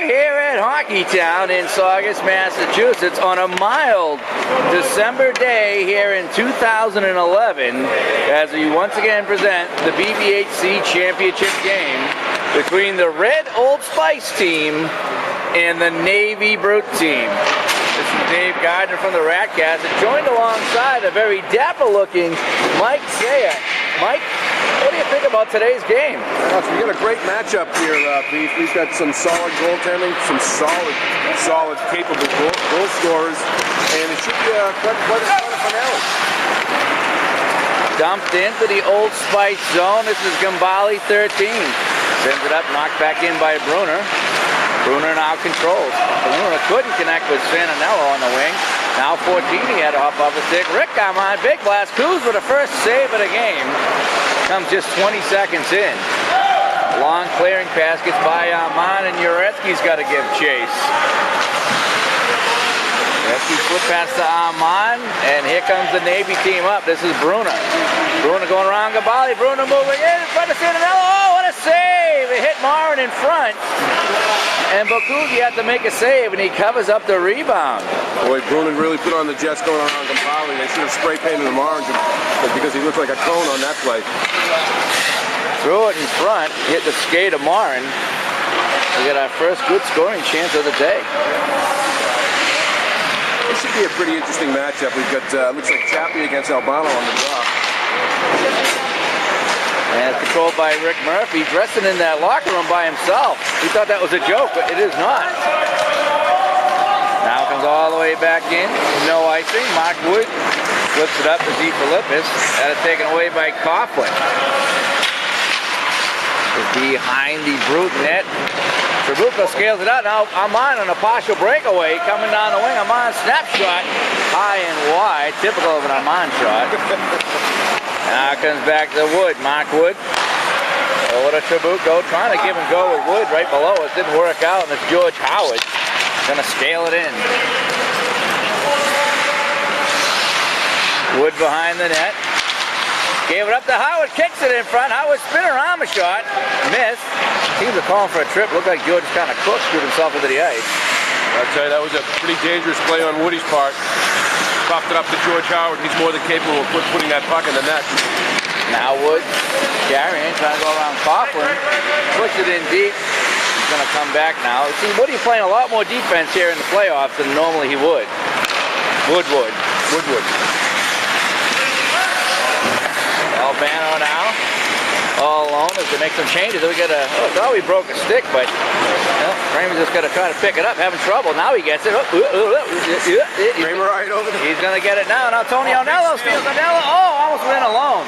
here at Hockeytown in Saugus, Massachusetts on a mild December day here in 2011 as we once again present the BBHC Championship game between the Red Old Spice team and the Navy Brute team. This is Dave Gardner from the Ratcast, and joined alongside a very dapper-looking Mike Sayat. Mike, what do you think about today's game? We got a great matchup here, Beef. We've got some solid goaltending, some solid, capable goal scorers, and it should be quite a finale. Dumped into the Old Spice zone. This is Gambale 13. Sends it up, knocked back in by Bruner. Bruner now controls. Bruner couldn't connect with Santinello on the wing. Now 14, he had to hop off the stick. Rick Armand, big blast. Coos with the first save of the game. Comes just 20 seconds in. Long clearing pass gets by Armand, and Uretsky's got to give chase. Uretsky flip pass to Armand, and here comes the Navy team up. This is Bruner. Bruner going around Gambale. Bruner moving in front of Santinello. Oh, what a save! It hit Marin in front. And Bokugi had to make a save, and he covers up the rebound. Boy, Bruner really put on the jets going around Gambale. They should have spray painted him orange because he looked like a cone on that play. Threw it in front, hit the skate of Marin. We got our first good scoring chance of the day. This should be a pretty interesting matchup. We've got, looks like Chappie against Albano on the draw. And it's controlled by Rick Murphy, dressing in that locker room by himself. He thought that was a joke, but it is not. Now comes all the way back in. No icing. Mark Wood flips it up to Z. Philippus. That is taken away by Coughlin. Behind the Brute net. Trabuco scales it out. Now Armand on a partial breakaway coming down the wing. Armand snapshot high and wide. Typical of an Armand shot. Now comes back to Wood. Mark Wood. Over to Trabuco. Trying to give and go with Wood right below us. Didn't work out. And it's George Howard. Going to scale it in. Wood behind the net. Gave it up to Howard. Kicks it in front. Howard spin around the shot. Missed. Teams are calling for a trip. Looked like George kind of cooked, screwed himself into the ice. I'll tell you, that was a pretty dangerous play on Woody's part. Puffed it up to George Howard. He's more than capable of putting that puck in the net. Now Wood carrying, trying to go around Coughlin. Push it in deep. He's going to come back now. See, Woody playing a lot more defense here in the playoffs than normally he would. Woodwood. Albano now. All alone as they make some changes. We got a, thought we broke a stick, but Kramer's just got to try to pick it up, having trouble. Now he gets it. Kramer right over there. He's going to get it now. Now Tony Onello steals Onello. Oh, almost went alone.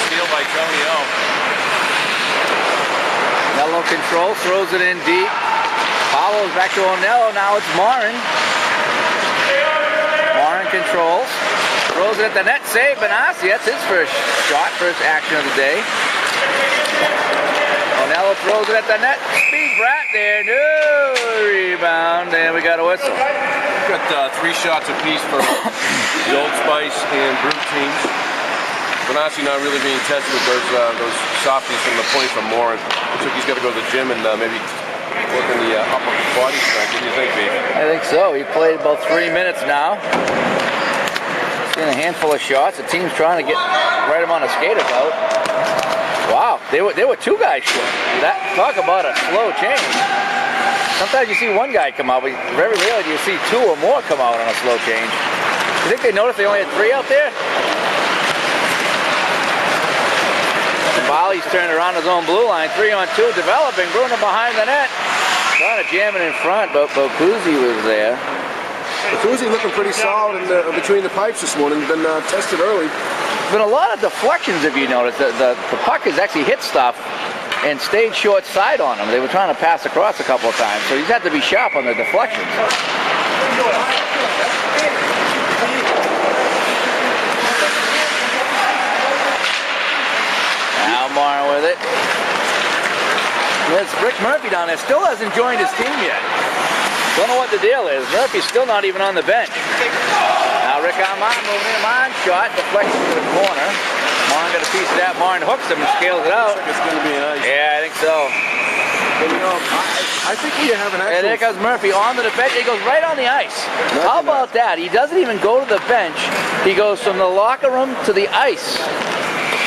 Steal by Tony O. Onello controls, throws it in deep. Follows back to Onello. Now it's Marin. Marin controls. Throws it at the net, save Benassi. That's his first shot, first action of the day. Onello throws it at the net. Speed Brat there. No rebound. And we got a whistle. We've got 3 shots apiece for the Old Spice and Brute teams. Benassi not really being tested with those softies from the point from Morin. Looks like he's got to go to the gym and maybe work in the upper body strength. What do you think, Pete? I think so. He played about 3 minutes now. In a handful of shots. The team's trying to get right amount of skaters out. Wow, they were 2 guys short. Talk about a slow change. Sometimes you see 1 guy come out, but very rarely do you see 2 or more come out on a slow change. You think they noticed they only had 3 out there? Bali's turned around his own blue line. 3-on-2 developing. Bruner behind the net. Trying to jam it in front, but Bokuzi was there. Bokuzi looking pretty solid between the pipes this morning. Been tested early. There's been a lot of deflections, if you notice. The puck has actually hit stuff and stayed short side on him. They were trying to pass across a couple of times, so he's had to be sharp on the deflections. Now Marin with it. There's Rick Murphy down there. Still hasn't joined his team yet. Don't know what the deal is. Murphy's still not even on the bench. Now Rick Armand moving in. Armand shot, deflected to the corner. Marin got a piece of that. Marin hooks him and scales it out. It's going to be nice. Yeah, I think so. And, you know, I I think we have an actual... And there comes Murphy onto the bench. He goes right on the ice. How about that? He doesn't even go to the bench. He goes from the locker room to the ice.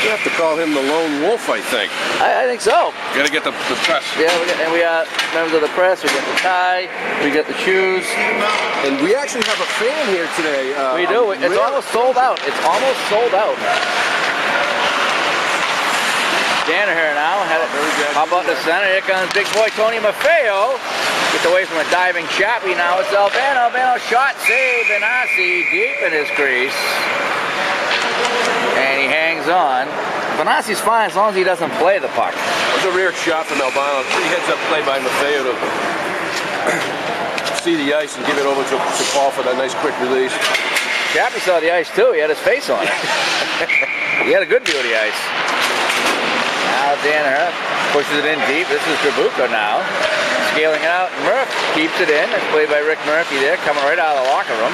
You have to call him the lone wolf, I think. I think so. You gotta get the press. Yeah, we got members of the press. We got the tie. We got the shoes. And we actually have a fan here today. We do. It's almost sold out. It's almost sold out. Danner here now. How about the center? Here comes big boy Tony Maffeo. Gets away from a diving Chappie. Now it's Albano. Albano shot, save, Benassi deep in his crease. And he hangs on. Benassi's fine as long as he doesn't play the puck. It was a rare shot from Albano. Pretty heads-up play by Maffeo to see the ice and give it over to Paul for that nice quick release. Chappie saw the ice too. He had his face on it. He had a good view of the ice. Now Danner pushes it in deep. This is Trabuco now. Scaling it out. Murph keeps it in. That's played by Rick Murphy there, coming right out of the locker room.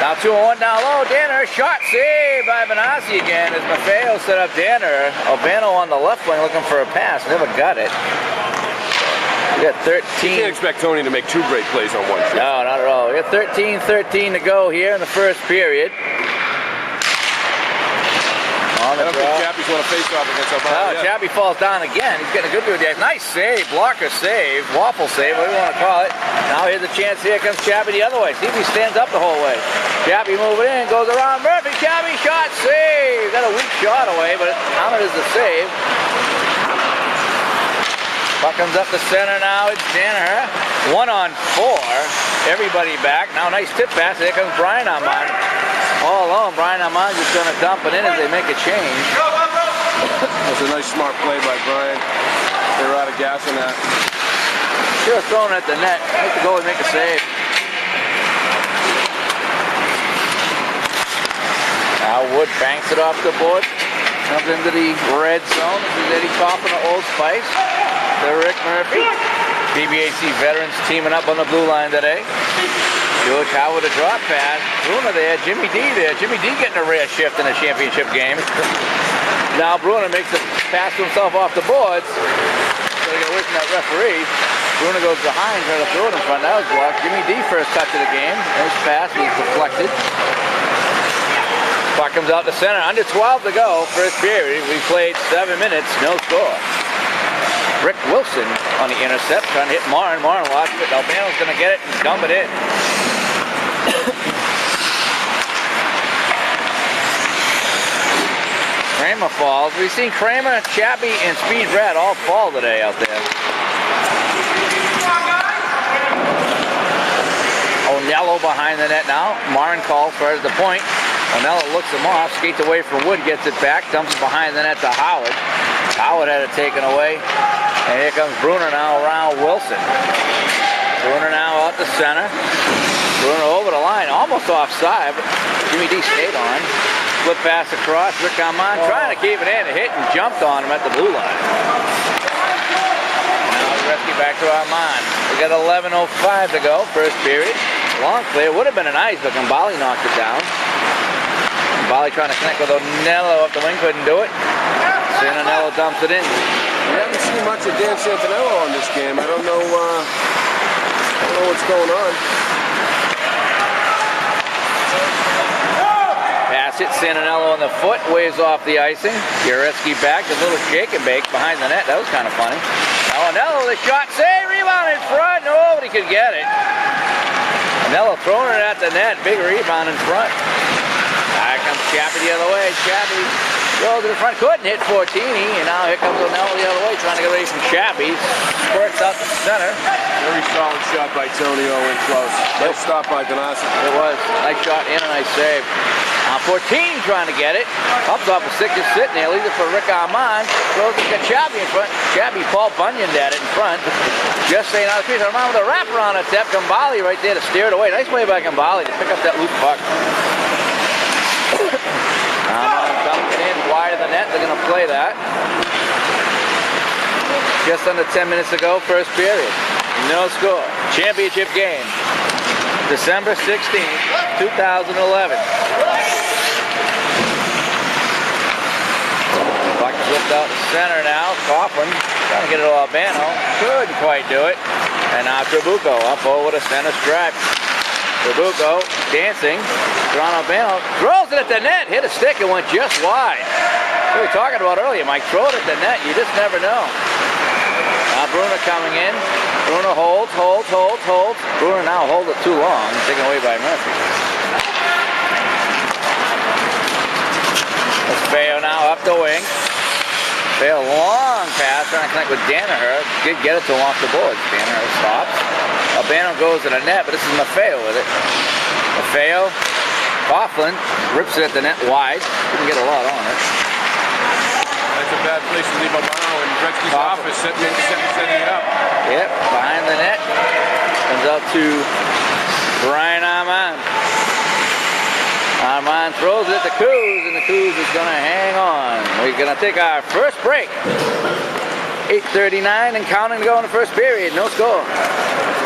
Now 2-1 down low. Danner, shot save by Benassi again as Maffeo set up Danner. Albano on the left wing looking for a pass. Never got it. We got 13. You can't expect Tony to make two great plays on one shot. No, not at all. We got 13-13 to go here in the first period. On the I don't draw. think Chappie's want to face off against Albano. Oh, Chappie falls down again. He's getting a good view of the ice. Nice save, blocker save, waffle save, whatever you want to call it. Now here's a chance. Here comes Chappie the other way. See if he stands up the whole way. Chappie moving in, goes around Murphy. Chappie shot, save. Got a weak shot away, but it counted as the save. Puck comes up the center now. It's Danner. 1-on-4. Everybody back. Now nice tip pass. Here comes Brian Armand. All alone. Brian Armand just going to dump it in as they make a change. That's a nice smart play by Brian. They were out of gas on that. Should have thrown it at the net. Make the goalie make a save. Now Wood banks it off the board. Comes into the red zone. This is Eddie Coffin of Old Spice. To Rick Murphy. BBHC veterans teaming up on the blue line today. George Howard a drop pass. Bruner there. Jimmy D there. Jimmy D getting a rare shift in a championship game. Now Bruner makes a pass to himself off the boards. So they get away from that referee. Bruner goes behind, trying to throw it in front. That was blocked. Jimmy D first touch of the game. His pass was deflected. Puck comes out to center. Under 12 to go. First period. We played 7 minutes. No score. Rick Wilson on the intercept, trying to hit Martin. Martin watches it. Albano's going to get it and dump it in. Kramer falls. We've seen Kramer, Chappie, and Speed Brad all fall today out there. Onello behind the net now. Martin calls for the point. Onello looks him off, skates away from Wood, gets it back, dumps it behind the net to Howard. Howard had it taken away. And here comes Bruner now around Wilson. Bruner now out the center. Bruner over the line, almost offside, but Jimmy D stayed on. Flip pass across, Rick Armand trying to keep it in. A hit and jumped on him at the blue line. Now the rescue back to Armand. We got 11:05 to go, first period. Long play, would have been an ice, but Gambale knocked it down. Gambale trying to connect with Onello up the wing, couldn't do it. Santinello dumps it in. We haven't seen much of Dan Santinello on this game. I don't know what's going on. Pass it, Santinello on the foot, waves off the icing. Jareski back, a little shake and bake behind the net. That was kind of funny. Now Onello, the shot, save, rebound in front. Nobody could get it. Onello throwing it at the net, big rebound in front. Here comes Chappie the other way. Chappie goes in front, couldn't hit Fortini, and now here comes Onello the other way, trying to get away from Chappie. Squirts out the center. Very solid shot by Tony Owen close. Nice stop by Benassi. It was. Nice shot and a nice save. Now Fortini trying to get it. Up off the stick, just sitting there. Leaves it for Rick Armand. Throws it to Chappie in front. Chappie Paul Bunyan at it in front. Just staying out of the crease. Armand with a wraparound attempt. Gambale right there to steer it away. Nice play by Gambale to pick up that loose puck. Dumped it in wide of the net. They're going to play that. Just under 10 minutes to go, first period. No score. Championship game. December 16th, 2011. Puck flipped out to center now. Coughlin trying to get it to Albano. Couldn't quite do it. And now Trabuco up over the center stripe. Trabuco dancing. Toronto Bano throws it at the net. Hit a stick and went just wide. What we were talking about earlier, Mike. Throw it at the net. You just never know. Now Bruner coming in. Bruner holds. Bruner now holds it too long. Taken away by Murphy. That's Feo now up the wing. Feo long pass trying to connect with Danaher. Did get it to him off the boards. Danaher stops. Albano goes to the net, but this is Maffeo with it. Maffeo, Coughlin rips it at the net wide. Didn't get a lot on it. That's a bad place to leave Albano in Gretzky's office, setting it up. Yep, behind the net. Comes out to Brian Armand. Armand throws it at the Coos, and the Coos is going to hang on. We're going to take our first break. 8:39 and counting to go in the first period. No score.